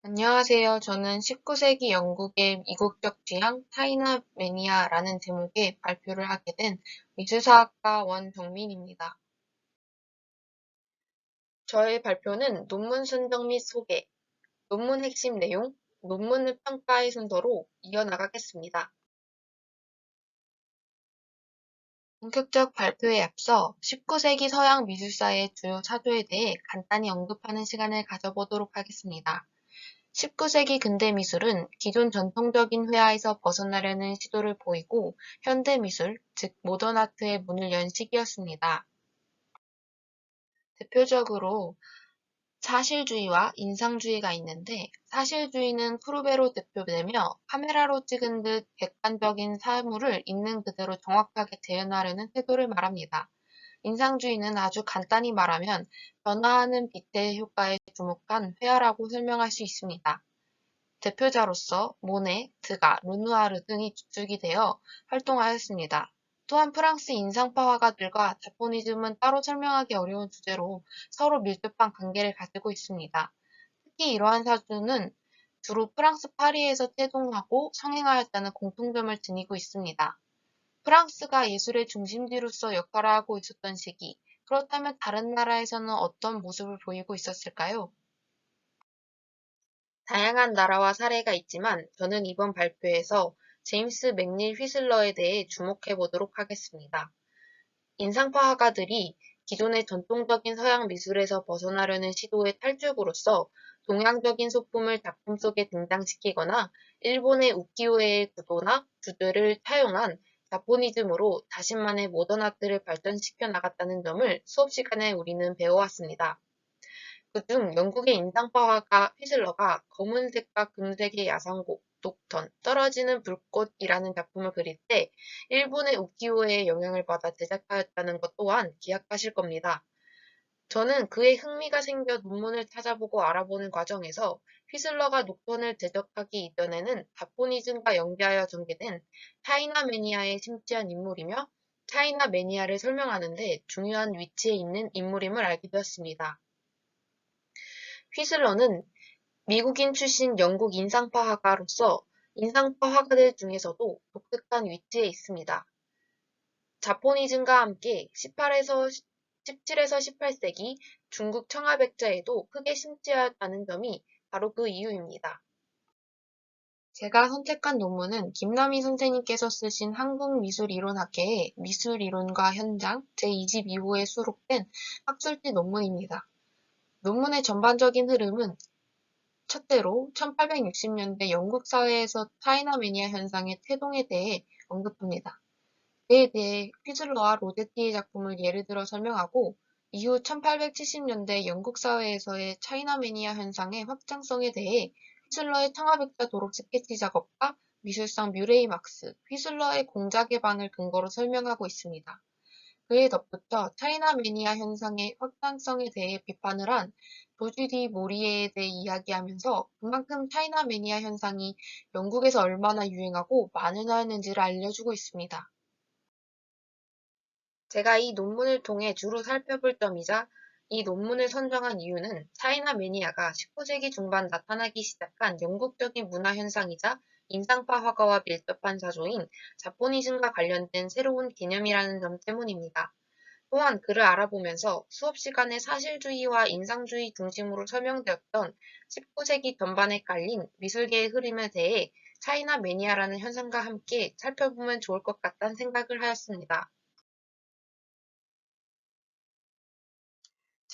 안녕하세요. 저는 19세기 영국의 이국적 취향, 차이나 매니아라는 제목의 발표를 하게 된 미술사학과 원정민입니다. 저의 발표는 논문 선정 및 소개, 논문 핵심 내용, 논문의 평가의 순서로 이어나가겠습니다. 본격적 발표에 앞서 19세기 서양 미술사의 주요 차조에 대해 간단히 언급하는 시간을 가져보도록 하겠습니다. 19세기 근대 미술은 기존 전통적인 회화에서 벗어나려는 시도를 보이고 현대 미술, 즉 모던 아트의 문을 연 시기였습니다. 대표적으로 사실주의와 인상주의가 있는데, 사실주의는 프루베로 대표되며 카메라로 찍은 듯 객관적인 사물을 있는 그대로 정확하게 재현하려는 태도를 말합니다. 인상주의는 아주 간단히 말하면 변화하는 빛의 효과에 주목한 회화라고 설명할 수 있습니다. 대표자로서 모네, 드가, 르누아르 등이 주축이 되어 활동하였습니다. 또한 프랑스 인상파 화가들과 자포니즘은 따로 설명하기 어려운 주제로 서로 밀접한 관계를 가지고 있습니다. 특히 이러한 사주는 주로 프랑스 파리에서 태동하고 성행하였다는 공통점을 지니고 있습니다. 프랑스가 예술의 중심지로서 역할을 하고 있었던 시기, 그렇다면 다른 나라에서는 어떤 모습을 보이고 있었을까요? 다양한 나라와 사례가 있지만 저는 이번 발표에서 제임스 맥닐 휘슬러에 대해 주목해 보도록 하겠습니다. 인상파 화가들이 기존의 전통적인 서양 미술에서 벗어나려는 시도의 탈주부로서 동양적인 소품을 작품 속에 등장시키거나 일본의 우키요에의 구도나 주제를 차용한 자포니즘으로 자신만의 모던 아트를 발전시켜 나갔다는 점을 수업 시간에 우리는 배워왔습니다. 그중 영국의 인상파 화가 휘슬러가 검은색과 금색의 야상곡, 녹턴, 떨어지는 불꽃이라는 작품을 그릴 때 일본의 우키요에의 영향을 받아 제작하였다는 것 또한 기억하실 겁니다. 저는 그의 흥미가 생겨 논문을 찾아보고 알아보는 과정에서 휘슬러가 녹턴을 제작하기 이전에는 자포니즘과 연계하여 전개된 차이나 매니아의 심취한 인물이며 차이나 매니아를 설명하는 데 중요한 위치에 있는 인물임을 알게 되었습니다. 휘슬러는 미국인 출신 영국 인상파 화가로서 인상파 화가들 중에서도 독특한 위치에 있습니다. 자포니즘과 함께 17에서 18세기 중국 청아백자에도 크게 심취하였다는 점이 바로 그 이유입니다. 제가 선택한 논문은 김남희 선생님께서 쓰신 한국미술이론학계의 미술이론과 현장 제22호에 수록된 학술지 논문입니다. 논문의 전반적인 흐름은 첫째로 1860년대 영국 사회에서 차이나 매니아 현상의 태동에 대해 언급합니다. 그에 대해 휘즐러와 로제티의 작품을 예를 들어 설명하고 이후 1870년대 영국 사회에서의 차이나 매니아 현상의 확장성에 대해 휘슬러의 청아백자 도록 스케치 작업과 미술상 뮤레이 막스, 휘슬러의 공자 개방을 근거로 설명하고 있습니다. 그에 덧붙여 차이나 매니아 현상의 확산성에 대해 비판을 한 조지 디 모리에에 대해 이야기하면서 그만큼 차이나 매니아 현상이 영국에서 얼마나 유행하고 만연하였는지를 알려주고 있습니다. 제가 이 논문을 통해 주로 살펴볼 점이자 이 논문을 선정한 이유는 차이나 매니아가 19세기 중반 나타나기 시작한 영국적인 문화 현상이자 인상파 화가와 밀접한 사조인 자포니즘과 관련된 새로운 개념이라는 점 때문입니다. 또한 그를 알아보면서 수업 시간에 사실주의와 인상주의 중심으로 설명되었던 19세기 전반에 깔린 미술계의 흐름에 대해 차이나 매니아라는 현상과 함께 살펴보면 좋을 것 같다는 생각을 하였습니다.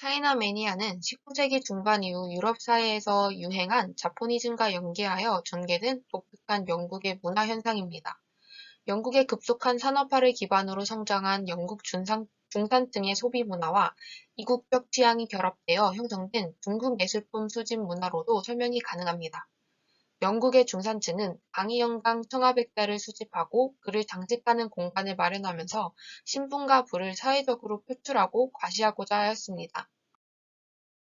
차이나 매니아는 19세기 중반 이후 유럽 사회에서 유행한 자포니즘과 연계하여 전개된 독특한 영국의 문화 현상입니다. 영국의 급속한 산업화를 기반으로 성장한 영국 중산층의 소비 문화와 이국적 취향이 결합되어 형성된 중국 예술품 수집 문화로도 설명이 가능합니다. 영국의 중산층은 강의영강 청아백자를 수집하고 그를 장식하는 공간을 마련하면서 신분과 부를 사회적으로 표출하고 과시하고자 하였습니다.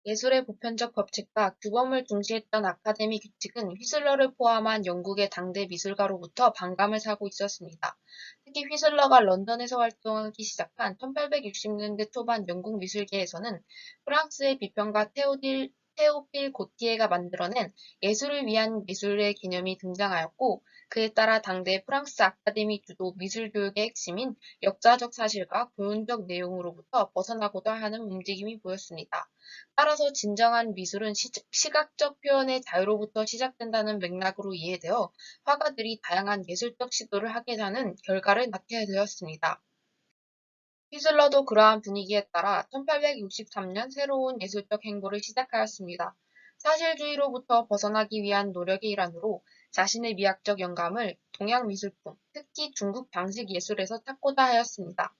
예술의 보편적 법칙과 규범을 중시했던 아카데미 규칙은 휘슬러를 포함한 영국의 당대 미술가로부터 반감을 사고 있었습니다. 특히 휘슬러가 런던에서 활동하기 시작한 1860년대 초반 영국 미술계에서는 프랑스의 비평가 테오딜 테오필 고티에가 만들어낸 예술을 위한 미술의 개념이 등장하였고, 그에 따라 당대 프랑스 아카데미 주도 미술교육의 핵심인 역사적 사실과 교훈적 내용으로부터 벗어나고자 하는 움직임이 보였습니다. 따라서 진정한 미술은 시각적 표현의 자유로부터 시작된다는 맥락으로 이해되어 화가들이 다양한 예술적 시도를 하게 하는 결과를 낳게 되었습니다. 휘슬러도 그러한 분위기에 따라 1863년 새로운 예술적 행보를 시작하였습니다. 사실주의로부터 벗어나기 위한 노력의 일환으로 자신의 미학적 영감을 동양 미술품, 특히 중국 장식 예술에서 찾고자 하였습니다.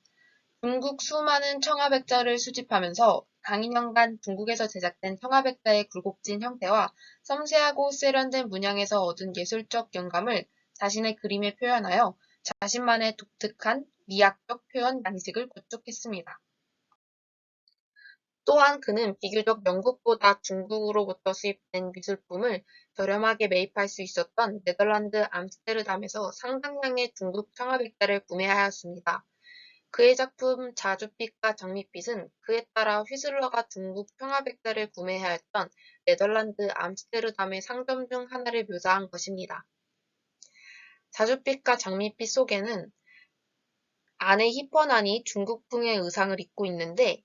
중국 수많은 청아백자를 수집하면서 강인년간 중국에서 제작된 청아백자의 굴곡진 형태와 섬세하고 세련된 문양에서 얻은 예술적 영감을 자신의 그림에 표현하여 자신만의 독특한 미학적 표현 양식을 구축했습니다. 또한 그는 비교적 영국보다 중국으로부터 수입된 미술품을 저렴하게 매입할 수 있었던 네덜란드 암스테르담에서 상당량의 중국 청아백자를 구매하였습니다. 그의 작품 자줏빛과 장밋빛은 그에 따라 휘슬러가 중국 청아백자를 구매하였던 네덜란드 암스테르담의 상점 중 하나를 묘사한 것입니다. 자줏빛과 장밋빛 속에는 안에 힙헌하니 중국풍의 의상을 입고 있는데,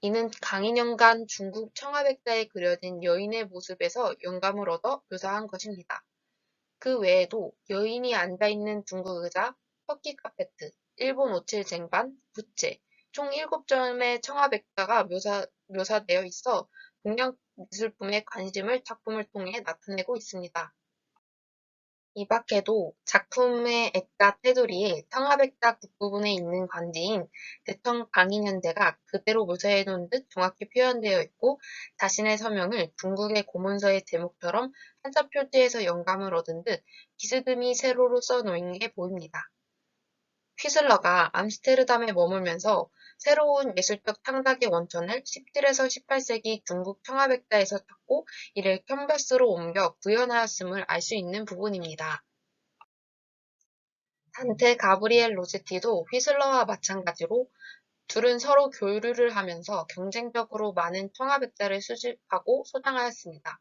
이는 강인년간 중국 청아백자에 그려진 여인의 모습에서 영감을 얻어 묘사한 것입니다. 그 외에도 여인이 앉아있는 중국 의자, 터키 카페트, 일본 오칠 쟁반, 부채, 총 7점의 청아백자가 묘사되어 있어 동양 미술품의 관심을 작품을 통해 나타내고 있습니다. 이 밖에도 작품의 액과 테두리에 청아백자 국부분에 있는 관지인 대청 강인현대가 그대로 묘사해놓은 듯 정확히 표현되어 있고, 자신의 서명을 중국의 고문서의 제목처럼 한자 표지에서 영감을 얻은 듯 비스듬히 세로로 써놓은 게 보입니다. 휘슬러가 암스테르담에 머물면서 새로운 예술적 창작의 원천을 17에서 18세기 중국 청아백자에서 찾고 이를 캔버스로 옮겨 구현하였음을 알 수 있는 부분입니다. 단테 가브리엘 로제티도 휘슬러와 마찬가지로 둘은 서로 교류를 하면서 경쟁적으로 많은 청아백자를 수집하고 소장하였습니다.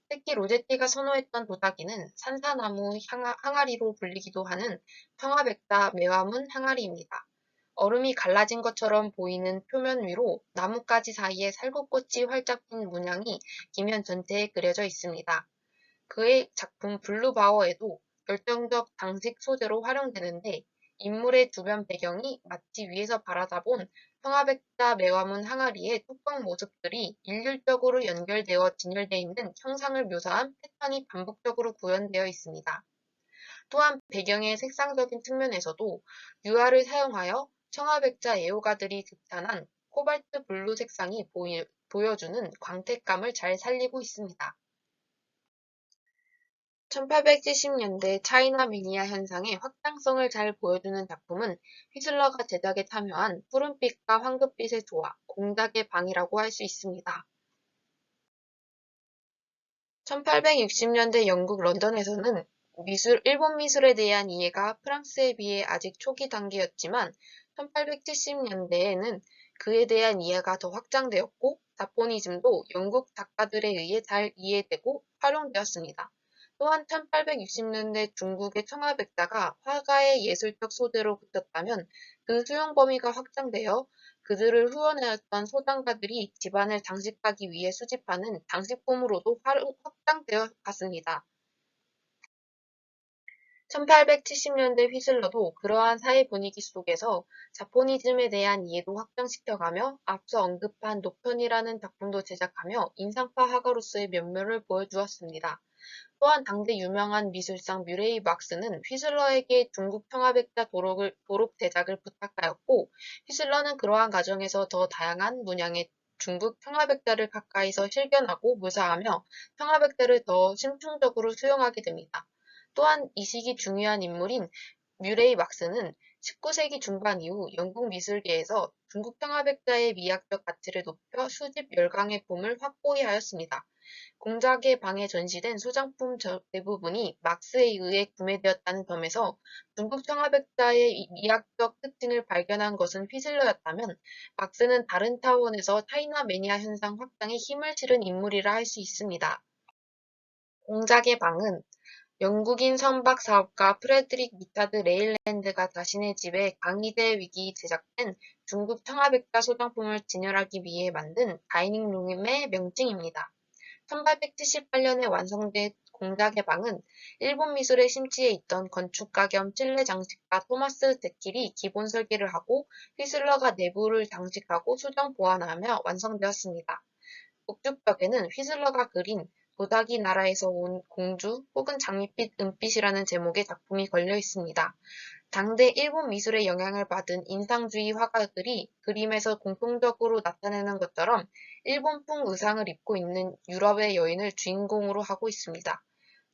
특히 로제티가 선호했던 도자기는 산사나무 항아리로 불리기도 하는 청아백자 매화문 항아리입니다. 얼음이 갈라진 것처럼 보이는 표면 위로 나뭇가지 사이에 살구꽃이 활짝 핀 문양이 기면 전체에 그려져 있습니다. 그의 작품 블루바워에도 결정적 장식 소재로 활용되는데, 인물의 주변 배경이 마치 위에서 바라다본 청아백자 매화문 항아리의 뚜껑 모습들이 일률적으로 연결되어 진열되어 있는 형상을 묘사한 패턴이 반복적으로 구현되어 있습니다. 또한 배경의 색상적인 측면에서도 유화를 사용하여 청아백자 애호가들이 극찬한 코발트 블루 색상이 보여주는 광택감을 잘 살리고 있습니다. 1870년대 차이나 매니아 현상의 확장성을 잘 보여주는 작품은 휘슬러가 제작에 참여한 푸른빛과 황금빛의 조화, 공작의 방이라고 할 수 있습니다. 1860년대 영국 런던에서는 일본 미술에 대한 이해가 프랑스에 비해 아직 초기 단계였지만 1870년대에는 그에 대한 이해가 더 확장되었고, 자포니즘도 영국 작가들에 의해 잘 이해되고 활용되었습니다. 또한 1860년대 중국의 청아백자가 화가의 예술적 소재로 그쳤다면 그 수용 범위가 확장되어 그들을 후원하였던 소장가들이 집안을 장식하기 위해 수집하는 장식품으로도 확장되어 갔습니다. 1870년대 휘슬러도 그러한 사회 분위기 속에서 자포니즘에 대한 이해도 확장시켜가며 앞서 언급한 노편이라는 작품도 제작하며 인상파 화가로서의 면모를 보여주었습니다. 또한 당대 유명한 미술상 뮤레이 막스는 휘슬러에게 중국 청아백자 도록 제작을 부탁하였고, 휘슬러는 그러한 과정에서 더 다양한 문양의 중국 청아백자를 가까이서 실견하고 묘사하며 청아백자를 더 심층적으로 수용하게 됩니다. 또한 이 시기 중요한 인물인 뮤레이 막스는 19세기 중반 이후 영국 미술계에서 중국 청아백자의 미학적 가치를 높여 수집 열강의 봄을 확고히 하였습니다. 공작의 방에 전시된 소장품 대부분이 막스에 의해 구매되었다는 점에서 중국 청아백자의 미학적 특징을 발견한 것은 휘슬러였다면 막스는 다른 차원에서 차이나 매니아 현상 확장에 힘을 실은 인물이라 할 수 있습니다. 공작의 방은 영국인 선박 사업가 프레드릭 리차드 레일랜드가 자신의 집에 강희대 위기 제작된 중국 청아백자 소장품을 진열하기 위해 만든 다이닝룸의 명칭입니다. 1878년에 완성된 공작의 방은 일본 미술에 심취해 있던 건축가 겸 칠레 장식가 토마스 데킬이 기본 설계를 하고 휘슬러가 내부를 장식하고 수정 보완하며 완성되었습니다. 북쪽벽에는 휘슬러가 그린 도자기 나라에서 온 공주 혹은 장밋빛 은빛이라는 제목의 작품이 걸려 있습니다. 당대 일본 미술의 영향을 받은 인상주의 화가들이 그림에서 공통적으로 나타내는 것처럼 일본풍 의상을 입고 있는 유럽의 여인을 주인공으로 하고 있습니다.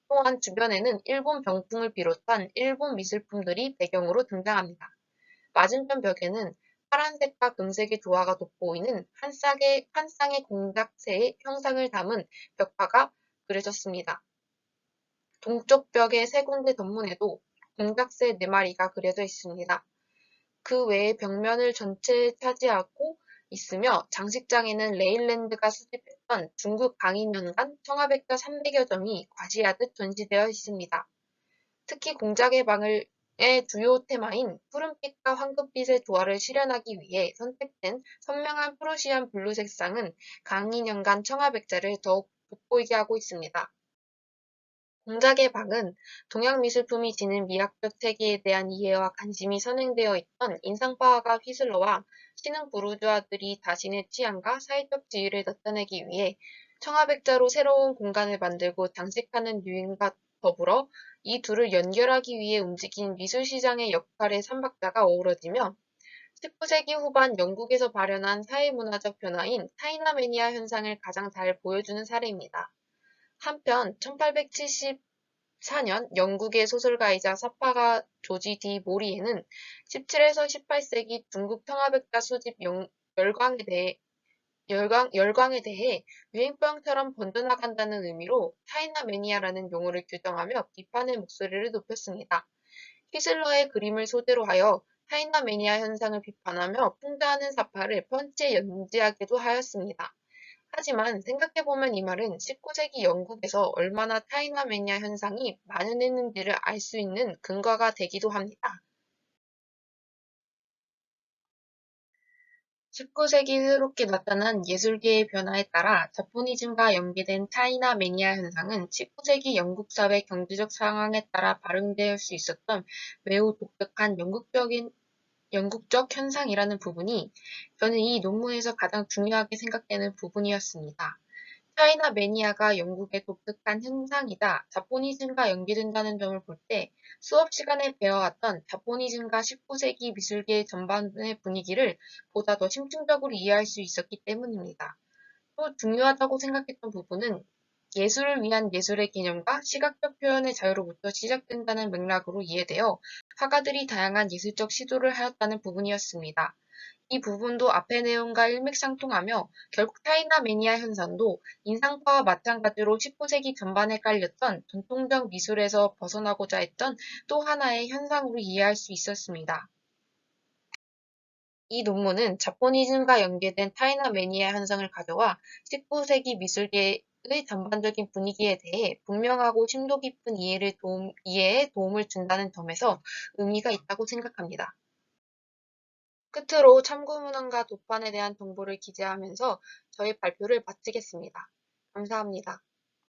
또한 주변에는 일본 병풍을 비롯한 일본 미술품들이 배경으로 등장합니다. 맞은편 벽에는 파란색과 금색의 조화가 돋보이는 한 쌍의 공작새의 형상을 담은 벽화가 그려졌습니다. 동쪽 벽의 세 군데 덧문에도 공작새 4마리가 그려져 있습니다. 그 외에 벽면을 전체 차지하고 있으며 장식장에는 레일랜드가 수집했던 중국 강인연간 청아백자 300여 점이 과시하듯 전시되어 있습니다. 특히 공작의 방의 주요 테마인 푸른빛과 황금빛의 조화를 실현하기 위해 선택된 선명한 프루시안 블루 색상은 강인연간 청아백자를 더욱 돋보이게 하고 있습니다. 공작의 방은 동양 미술품이 지닌 미학적 세계에 대한 이해와 관심이 선행되어 있던 인상파화가 휘슬러와 신흥 부르주아들이 자신의 취향과 사회적 지위를 나타내기 위해 청아백자로 새로운 공간을 만들고 장식하는 유행과 더불어 이 둘을 연결하기 위해 움직인 미술시장의 역할의 삼박자가 어우러지며 19세기 후반 영국에서 발현한 사회문화적 변화인 차이나매니아 현상을 가장 잘 보여주는 사례입니다. 한편 1874년 영국의 소설가이자 사파가 조지 디 모리에는 17에서 18세기 중국 청아백자 수집 열광에 대해 유행병처럼 번져나간다는 의미로 차이나 매니아라는 용어를 규정하며 비판의 목소리를 높였습니다. 휘슬러의 그림을 소재로 하여 차이나 매니아 현상을 비판하며 풍자하는 사파를 펀치에 연재하기도 하였습니다. 하지만 생각해보면 이 말은 19세기 영국에서 얼마나 차이나 매니아 현상이 만연했는지를 알 수 있는 근거가 되기도 합니다. 19세기 새롭게 나타난 예술계의 변화에 따라 자포니즘과 연계된 차이나 매니아 현상은 19세기 영국 사회 경제적 상황에 따라 발현될 수 있었던 매우 독특한 영국적 현상이라는 부분이 저는 이 논문에서 가장 중요하게 생각되는 부분이었습니다. 차이나 매니아가 영국의 독특한 현상이다, 자포니즘과 연계된다는 점을 볼 때 수업 시간에 배워왔던 자포니즘과 19세기 미술계 전반의 분위기를 보다 더 심층적으로 이해할 수 있었기 때문입니다. 또 중요하다고 생각했던 부분은 예술을 위한 예술의 개념과 시각적 표현의 자유로부터 시작된다는 맥락으로 이해되어 화가들이 다양한 예술적 시도를 하였다는 부분이었습니다. 이 부분도 앞의 내용과 일맥상통하며 결국 차이나 매니아 현상도 인상파와 마찬가지로 19세기 전반에 깔렸던 전통적 미술에서 벗어나고자 했던 또 하나의 현상으로 이해할 수 있었습니다. 이 논문은 자포니즘과 연계된 차이나 매니아 현상을 가져와 19세기 미술계의 전반적인 분위기에 대해 분명하고 심도 깊은 이해에 도움을 준다는 점에서 의미가 있다고 생각합니다. 끝으로 참고문헌과 도판에 대한 정보를 기재하면서 저의 발표를 마치겠습니다. 감사합니다.